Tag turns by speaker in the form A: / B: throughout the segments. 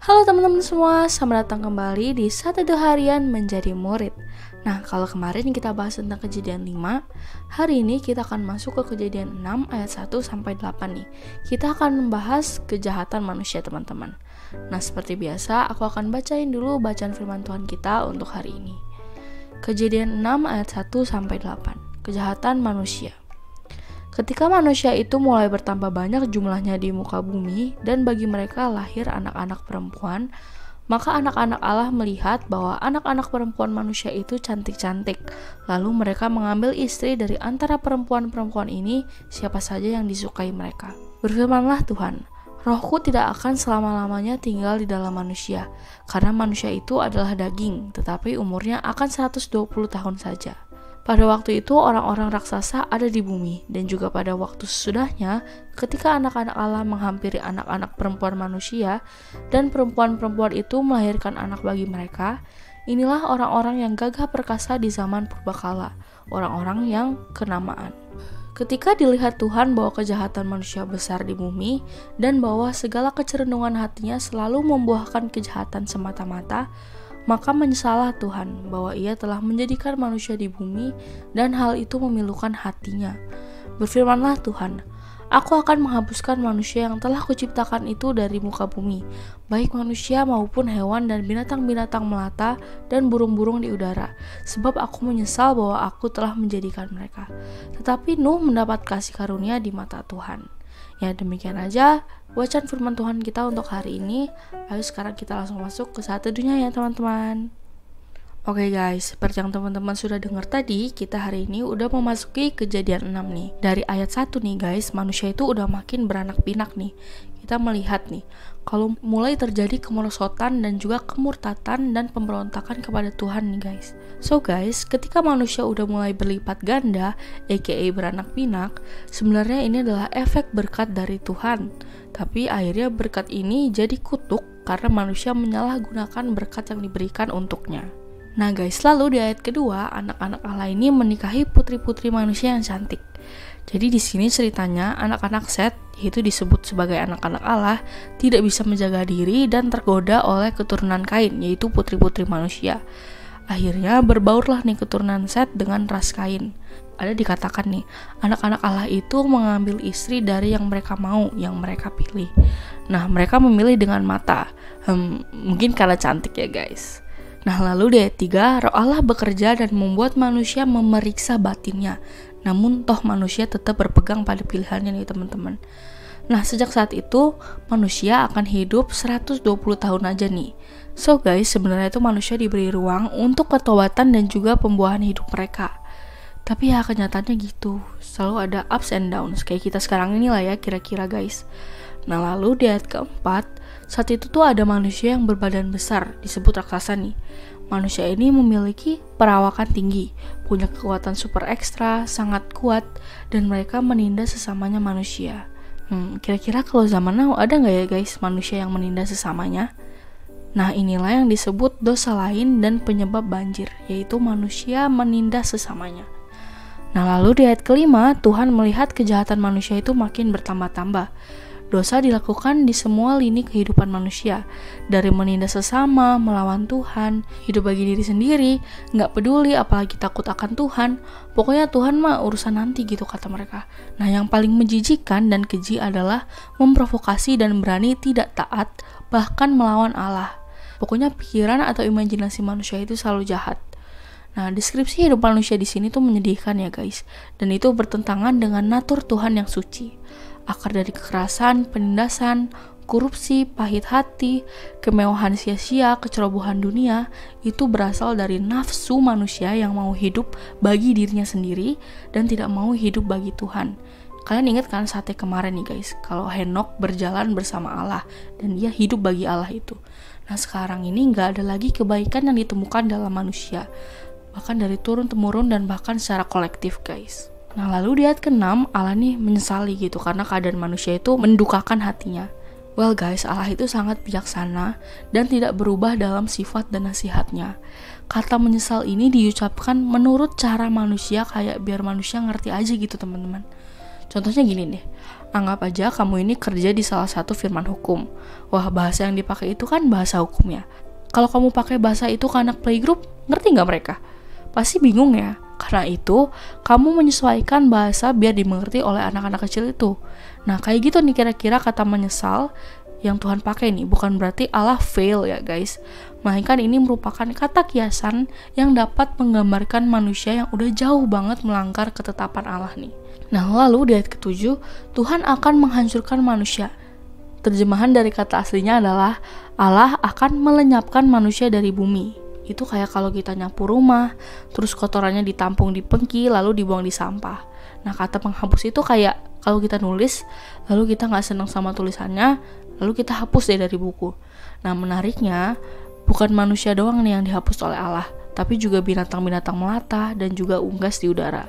A: Halo teman-teman semua, selamat datang kembali di 1 Harian Menjadi Murid. Nah, kalau kemarin kita bahas tentang kejadian 5, hari ini kita akan masuk ke kejadian 6 ayat 1-8 nih. Kita akan membahas kejahatan manusia teman-teman. Nah, seperti biasa, aku akan bacain dulu bacaan firman Tuhan kita untuk hari ini. Kejadian 6 ayat 1-8, kejahatan manusia. Ketika manusia itu mulai bertambah banyak jumlahnya di muka bumi dan bagi mereka lahir anak-anak perempuan, maka anak-anak Allah melihat bahwa anak-anak perempuan manusia itu cantik-cantik. Lalu mereka mengambil istri dari antara perempuan-perempuan ini siapa saja yang disukai mereka. Berfirmanlah Tuhan, Rohku tidak akan selama-lamanya tinggal di dalam manusia, karena manusia itu adalah daging, tetapi umurnya akan 120 tahun saja. Pada waktu itu orang-orang raksasa ada di bumi, dan juga pada waktu sesudahnya ketika anak-anak Allah menghampiri anak-anak perempuan manusia dan perempuan-perempuan itu melahirkan anak bagi mereka, inilah orang-orang yang gagah perkasa di zaman purbakala, orang-orang yang kenamaan. Ketika dilihat Tuhan bahwa kejahatan manusia besar di bumi dan bahwa segala kecerundungan hatinya selalu membuahkan kejahatan semata-mata, maka menyesallah Tuhan bahwa ia telah menjadikan manusia di bumi dan hal itu memilukan hatinya. Berfirmanlah Tuhan, Aku akan menghapuskan manusia yang telah kuciptakan itu dari muka bumi, baik manusia maupun hewan dan binatang-binatang melata dan burung-burung di udara, sebab aku menyesal bahwa aku telah menjadikan mereka. Tetapi Nuh mendapat kasih karunia di mata Tuhan. Ya, demikian aja bacaan firman Tuhan kita untuk hari ini. Ayo sekarang kita langsung masuk ke satu dunia ya teman-teman. Oke guys, seperti yang teman-teman sudah dengar tadi, kita hari ini udah memasuki kejadian 6 nih. Dari ayat 1 nih guys, manusia itu udah makin beranak pinak nih. Kita melihat nih, kalau mulai terjadi kemerosotan dan juga kemurtatan dan pemberontakan kepada Tuhan nih guys. So guys, ketika manusia udah mulai berlipat ganda, aka beranak pinak, sebenarnya ini adalah efek berkat dari Tuhan. Tapi akhirnya berkat ini jadi kutuk karena manusia menyalahgunakan berkat yang diberikan untuknya. Nah guys, lalu di ayat kedua, anak-anak Allah ini menikahi putri-putri manusia yang cantik. Jadi di sini ceritanya anak-anak Set, yaitu disebut sebagai anak-anak Allah, tidak bisa menjaga diri dan tergoda oleh keturunan Kain, yaitu putri-putri manusia. Akhirnya berbaurlah nih keturunan Set dengan ras Kain. Ada dikatakan nih, anak-anak Allah itu mengambil istri dari yang mereka mau, yang mereka pilih. Nah, mereka memilih dengan mata. Mungkin karena cantik ya guys. Nah, lalu di ayat 3, Roh Allah bekerja dan membuat manusia memeriksa batinnya. Namun toh manusia tetap berpegang pada pilihannya nih teman-teman. Nah, sejak saat itu manusia akan hidup 120 tahun aja nih. So guys, sebenarnya itu manusia diberi ruang untuk pertobatan dan juga pembuahan hidup mereka. Tapi ya kenyataannya gitu, selalu ada ups and downs kayak kita sekarang ini lah ya kira-kira guys. Nah, lalu di ayat keempat, saat itu tuh ada manusia yang berbadan besar, disebut raksasa nih. Manusia ini memiliki perawakan tinggi, punya kekuatan super ekstra, sangat kuat, dan mereka menindas sesamanya manusia. Kira-kira kalau zaman now ada nggak ya guys manusia yang menindas sesamanya? Nah, inilah yang disebut dosa lain dan penyebab banjir, yaitu manusia menindas sesamanya. Nah, lalu di ayat kelima, Tuhan melihat kejahatan manusia itu makin bertambah-tambah. Dosa dilakukan di semua lini kehidupan manusia, dari menindas sesama, melawan Tuhan, hidup bagi diri sendiri, nggak peduli apalagi takut akan Tuhan. Pokoknya Tuhan mah urusan nanti gitu kata mereka. Nah, yang paling menjijikan dan keji adalah memprovokasi dan berani tidak taat, bahkan melawan Allah. Pokoknya pikiran atau imajinasi manusia itu selalu jahat. Nah, deskripsi hidup manusia di sini tuh menyedihkan ya guys, dan itu bertentangan dengan natur Tuhan yang suci. Akar dari kekerasan, penindasan, korupsi, pahit hati, kemewahan sia-sia, kecerobohan dunia itu berasal dari nafsu manusia yang mau hidup bagi dirinya sendiri dan tidak mau hidup bagi Tuhan. Kalian ingat kan saatnya kemarin nih guys, kalau Henok berjalan bersama Allah dan dia hidup bagi Allah itu. Nah, sekarang ini nggak ada lagi kebaikan yang ditemukan dalam manusia, bahkan dari turun-temurun dan bahkan secara kolektif guys. Nah, lalu di ayat ke-6, Allah nih menyesali gitu karena keadaan manusia itu mendukakan hatinya. Well guys, Allah itu sangat bijaksana dan tidak berubah dalam sifat dan nasihatnya. Kata menyesal ini diucapkan menurut cara manusia kayak biar manusia ngerti aja gitu teman-teman. Contohnya gini deh, anggap aja kamu ini kerja di salah satu firman hukum. Wah, bahasa yang dipakai itu kan bahasa hukum ya. Kalau kamu pakai bahasa itu ke anak playgroup, ngerti nggak mereka? Pasti bingung ya. Karena itu, kamu menyesuaikan bahasa biar dimengerti oleh anak-anak kecil itu. Nah, kayak gitu nih kira-kira kata menyesal yang Tuhan pakai nih. Bukan berarti Allah fail ya guys. Melainkan ini merupakan kata kiasan yang dapat menggambarkan manusia yang udah jauh banget melanggar ketetapan Allah nih. Nah, lalu di ayat ke-7, Tuhan akan menghancurkan manusia. Terjemahan dari kata aslinya adalah Allah akan melenyapkan manusia dari bumi. Itu kayak kalau kita nyapu rumah, terus kotorannya ditampung di pengki, lalu dibuang di sampah. Nah, kata penghapus itu kayak kalau kita nulis, lalu kita gak senang sama tulisannya, lalu kita hapus deh dari buku. Nah, menariknya, bukan manusia doang nih yang dihapus oleh Allah, tapi juga binatang-binatang melata dan juga unggas di udara.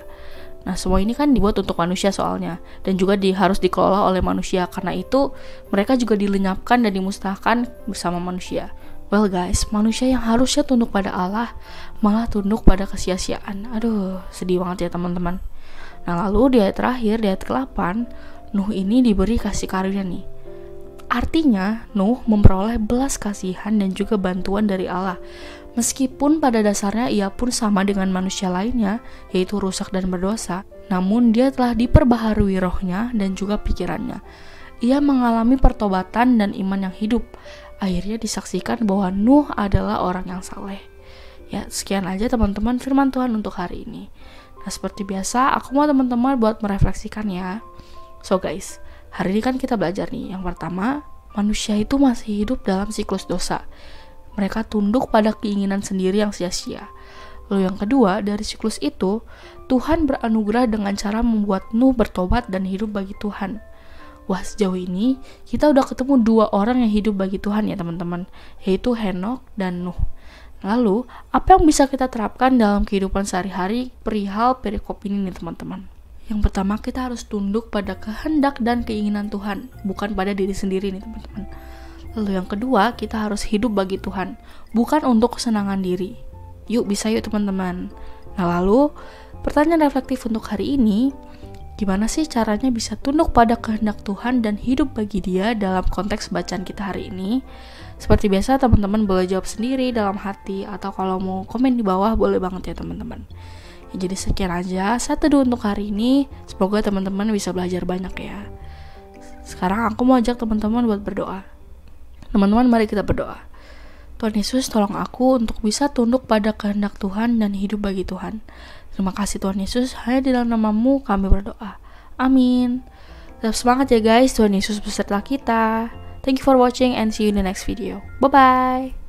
A: Nah, semua ini kan dibuat untuk manusia soalnya, dan juga harus dikelola oleh manusia. Karena itu, mereka juga dilenyapkan dan dimusnahkan bersama manusia. Well guys, manusia yang harusnya tunduk pada Allah, malah tunduk pada kesia-siaan. Aduh, sedih banget ya teman-teman. Nah, lalu di ayat terakhir, di ayat ke-8, Nuh ini diberi kasih karunia nih. Artinya, Nuh memperoleh belas kasihan dan juga bantuan dari Allah. Meskipun pada dasarnya ia pun sama dengan manusia lainnya, yaitu rusak dan berdosa, namun dia telah diperbaharui rohnya dan juga pikirannya. Ia mengalami pertobatan dan iman yang hidup. Akhirnya disaksikan bahwa Nuh adalah orang yang saleh. Ya, sekian aja teman-teman firman Tuhan untuk hari ini. Nah, seperti biasa, aku mau teman-teman buat merefleksikan ya. So guys, hari ini kan kita belajar nih. Yang pertama, manusia itu masih hidup dalam siklus dosa. Mereka tunduk pada keinginan sendiri yang sia-sia. Lalu yang kedua, dari siklus itu, Tuhan beranugerah dengan cara membuat Nuh bertobat dan hidup bagi Tuhan. Wah, sejauh ini kita udah ketemu 2 orang yang hidup bagi Tuhan ya teman-teman, yaitu Henokh dan Nuh. Lalu, apa yang bisa kita terapkan dalam kehidupan sehari-hari perihal perikop ini nih teman-teman? Yang pertama, kita harus tunduk pada kehendak dan keinginan Tuhan, bukan pada diri sendiri nih teman-teman. Lalu yang kedua, kita harus hidup bagi Tuhan, bukan untuk kesenangan diri. Yuk, bisa yuk teman-teman. Nah, lalu pertanyaan reflektif untuk hari ini, gimana sih caranya bisa tunduk pada kehendak Tuhan dan hidup bagi Dia dalam konteks bacaan kita hari ini? Seperti biasa, teman-teman boleh jawab sendiri dalam hati, atau kalau mau komen di bawah boleh banget ya teman-teman. Ya, jadi sekian aja satu dua untuk hari ini. Semoga teman-teman bisa belajar banyak ya. Sekarang aku mau ajak teman-teman buat berdoa. Teman-teman, mari kita berdoa. Tuhan Yesus, tolong aku untuk bisa tunduk pada kehendak Tuhan dan hidup bagi Tuhan. Terima kasih Tuhan Yesus, hanya di dalam nama-Mu kami berdoa. Amin. Tetap semangat ya guys, Tuhan Yesus beserta kita. Thank you for watching and see you in the next video. Bye-bye.